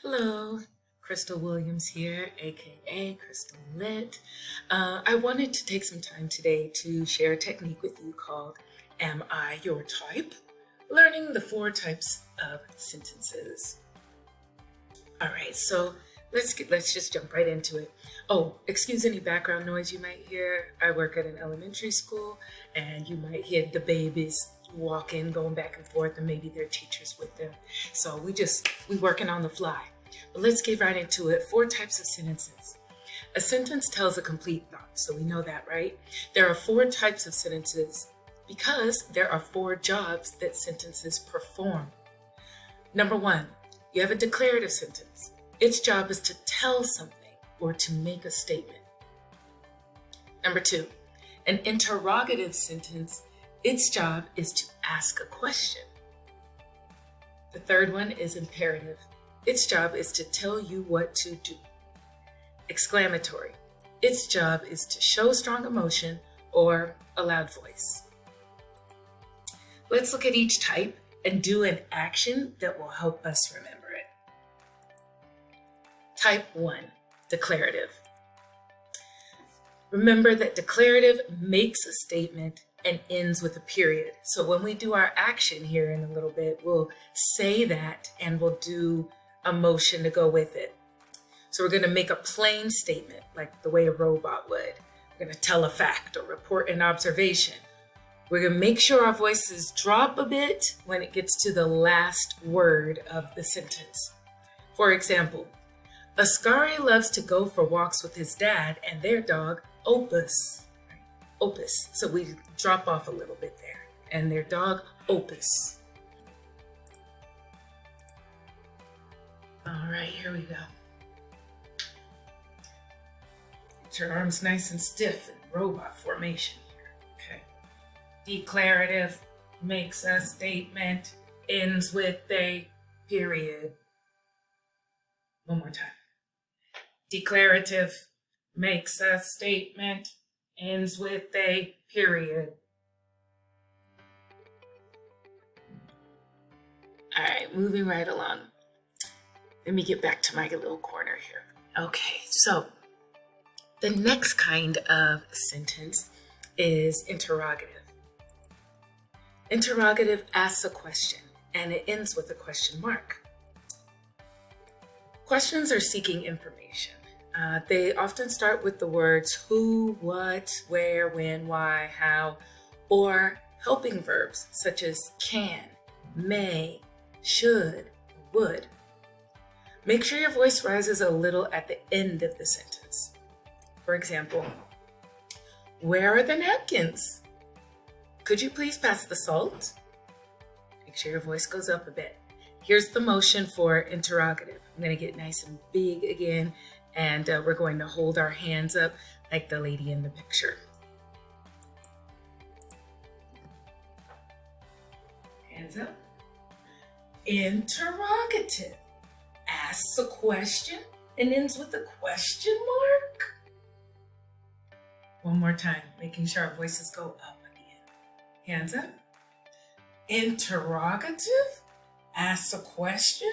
Hello, Crystal Williams here, aka Crystal Lit. I wanted to take some time today to share a technique with you called Am I Your Type? Learning the 4 types of sentences. All right, so let's just jump right into it. Oh, excuse any background noise you might hear. I work at an elementary school, and you might hear the babies walking, going back and forth, and maybe their teachers with them. So we working on the fly. But let's get right into it. 4 types of sentences. A sentence tells a complete thought, so we know that, right? There are 4 types of sentences because there are 4 jobs that sentences perform. Number 1, you have a declarative sentence. Its job is to tell something or to make a statement. Number 2, an interrogative sentence. Its job is to ask a question. The third one is imperative. Its job is to tell you what to do. Exclamatory. Its job is to show strong emotion or a loud voice. Let's look at each type and do an action that will help us remember it. Type 1, declarative. Remember that declarative makes a statement and ends with a period. So when we do our action here in a little bit, we'll say that and we'll do a motion to go with it. So we're going to make a plain statement like the way a robot would. We're going to tell a fact or report an observation. We're going to make sure our voices drop a bit when it gets to the last word of the sentence. For example, Ascari loves to go for walks with his dad and their dog, Opus. Opus. So we drop off a little bit there. And their dog, Opus. All right, here we go. Get your arms nice and stiff in robot formation here. Okay. Declarative makes a statement, ends with a period. One more time. Declarative makes a statement, ends with a period. All right, moving right along. Let me get back to my little corner here. Okay, so the next kind of sentence is interrogative. Interrogative asks a question and it ends with a question mark. Questions are seeking information. They often start with the words who, what, where, when, why, how, or helping verbs such as can, may, should, would. Make sure your voice rises a little at the end of the sentence. For example, where are the napkins? Could you please pass the salt? Make sure your voice goes up a bit. Here's the motion for interrogative. I'm going to get nice and big again, and we're going to hold our hands up like the lady in the picture. Hands up. Interrogative. Asks a question and ends with a question mark. One more time, making sure our voices go up again. Hands up. Interrogative. Asks a question,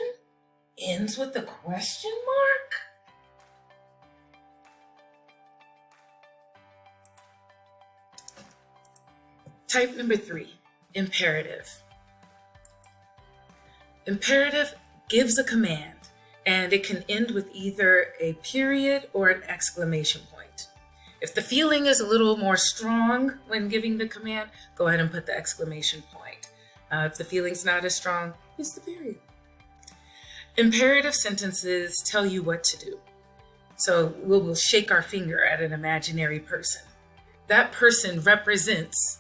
ends with a question mark. Type number 3, imperative. Imperative gives a command, and it can end with either a period or an exclamation point. If the feeling is a little more strong when giving the command, go ahead and put the exclamation point. If the feeling's not as strong, use the period. Imperative sentences tell you what to do. So we'll shake our finger at an imaginary person. That person represents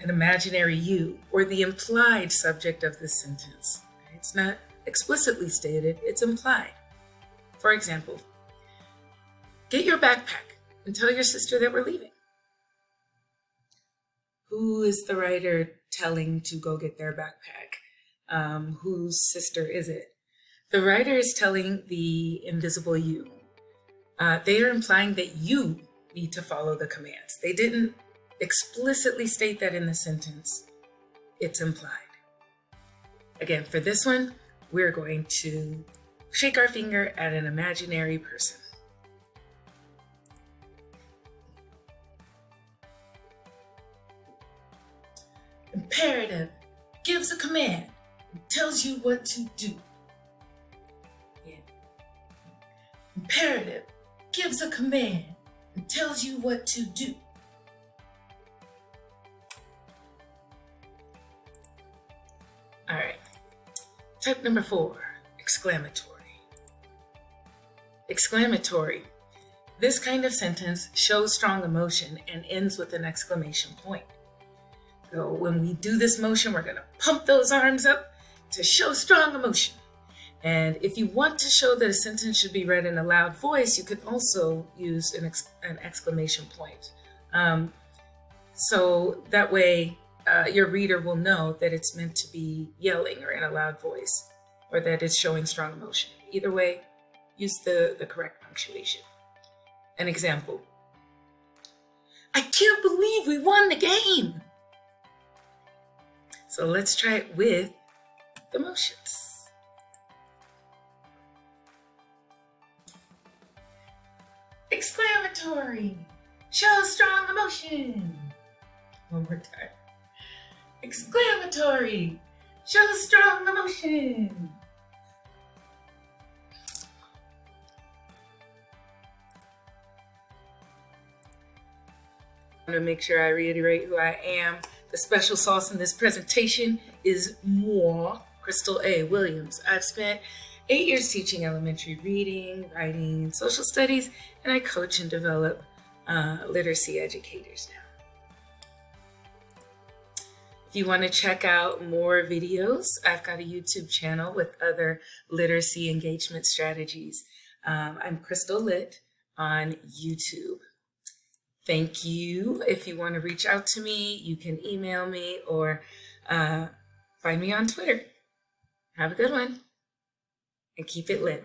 an imaginary you or the implied subject of the sentence. It's not explicitly stated, it's implied. For example, get your backpack and tell your sister that we're leaving. Who is the writer telling to go get their backpack? Whose sister is it? The writer is telling the invisible you. They are implying that you need to follow the commands. They didn't explicitly state that in the sentence. It's implied. Again, for this one, we're going to shake our finger at an imaginary person. Imperative gives a command and tells you what to do. Yeah. Imperative gives a command and tells you what to do. All right. Type number 4, exclamatory. Exclamatory. This kind of sentence shows strong emotion and ends with an exclamation point. So when we do this motion, we're going to pump those arms up to show strong emotion. And if you want to show that a sentence should be read in a loud voice, you could also use an exclamation point. So that way your reader will know that it's meant to be yelling or in a loud voice, or that it's showing strong emotion. Either way, use the correct punctuation. An example. I can't believe we won the game. So let's try it with the motions. Exclamatory, show strong emotion. One more time. Exclamatory, show strong emotion. I'm going to make sure I reiterate who I am. The special sauce in this presentation is moi, Crystal A. Williams. I've spent 8 years teaching elementary reading, writing, social studies, and I coach and develop literacy educators now. If you want to check out more videos, I've got a YouTube channel with other literacy engagement strategies. I'm Crystal Lit on YouTube. Thank you. If you want to reach out to me, you can email me or find me on Twitter. Have a good one and keep it lit.